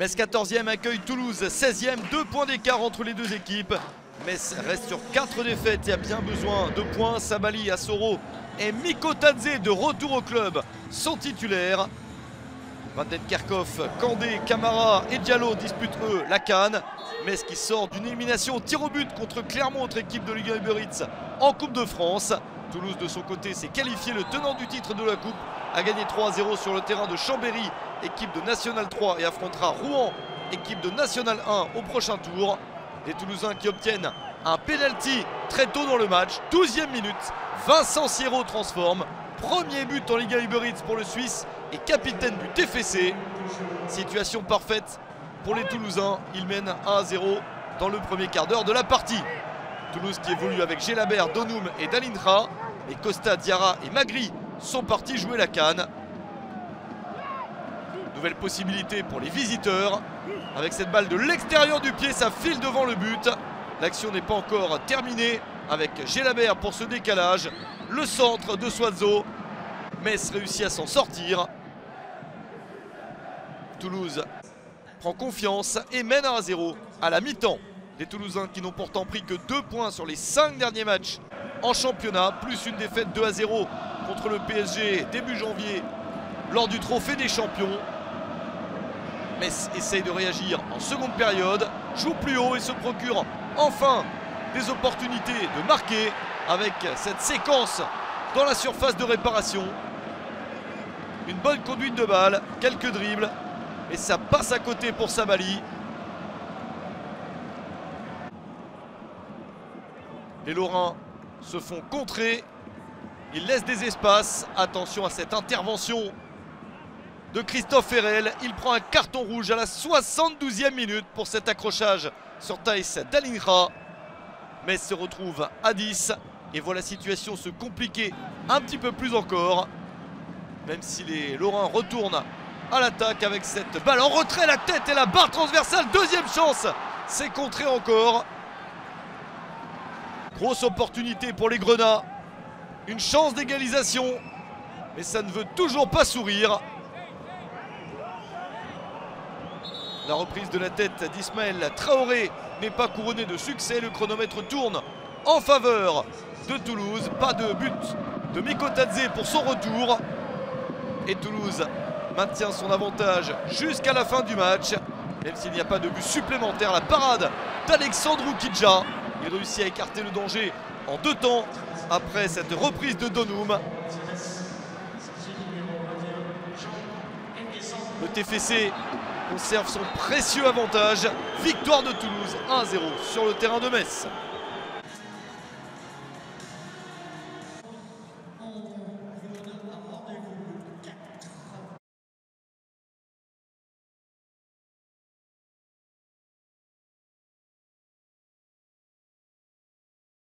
Metz 14e accueille Toulouse 16e, 2 points d'écart entre les deux équipes. Metz reste sur 4 défaites et a bien besoin de points. Sabali, Assoro et Mikotadze de retour au club sont titulaires. Van den Kerkhoff, Kandé, Camara et Diallo disputent eux la CAN. Metz qui sort d'une élimination au tir au but contre Clermont, autre équipe de Ligue 1 Uber Eats en Coupe de France. Toulouse de son côté s'est qualifié, le tenant du titre de la Coupe, a gagné 3-0 sur le terrain de Chambéry, équipe de National 3, et affrontera Rouen, équipe de National 1 au prochain tour. Les Toulousains qui obtiennent un penalty très tôt dans le match, 12e minute, Vincent Sierro transforme. Premier but en Ligue 1 Uber Eats pour le Suisse et capitaine du TFC. Situation parfaite pour les Toulousains, ils mènent 1-0 dans le premier quart d'heure de la partie. Toulouse qui évolue avec Gelabert, Donoum et Dalintra. Et Costa, Diarra et Magri sont partis jouer la CAN. Nouvelle possibilité pour les visiteurs. Avec cette balle de l'extérieur du pied, ça file devant le but. L'action n'est pas encore terminée avec Gelabert pour ce décalage. Le centre de Soiseau. Metz réussit à s'en sortir. Toulouse prend confiance et mène 1-0 à la mi-temps. Les Toulousains qui n'ont pourtant pris que 2 points sur les 5 derniers matchs en championnat, plus une défaite 2-0 contre le PSG début janvier lors du trophée des champions. Metz essaye de réagir en seconde période, joue plus haut et se procure enfin des opportunités de marquer avec cette séquence dans la surface de réparation. Une bonne conduite de balle, quelques dribbles, et ça passe à côté pour Sabali. Les Lorrains se font contrer, ils laissent des espaces. Attention à cette intervention de Christophe Ferrel. Il prend un carton rouge à la 72e minute pour cet accrochage sur Thaïs Dalingra. Metz se retrouve à 10 et voit la situation se compliquer un petit peu plus encore. Même si les Lorrains retournent à l'attaque avec cette balle en retrait, la tête et la barre transversale. Deuxième chance, c'est contré encore. Grosse opportunité pour les Grenats. Une chance d'égalisation, mais ça ne veut toujours pas sourire. La reprise de la tête d'Ismaël Traoré n'est pas couronnée de succès. Le chronomètre tourne en faveur de Toulouse. Pas de but de Mikotadze pour son retour. Et Toulouse maintient son avantage jusqu'à la fin du match. Même s'il n'y a pas de but supplémentaire, la parade d'Alexandru Kidja. Il réussit à écarter le danger en 2 temps après cette reprise de Donoum. Le TFC conserve son précieux avantage. Victoire de Toulouse 1-0 sur le terrain de Metz.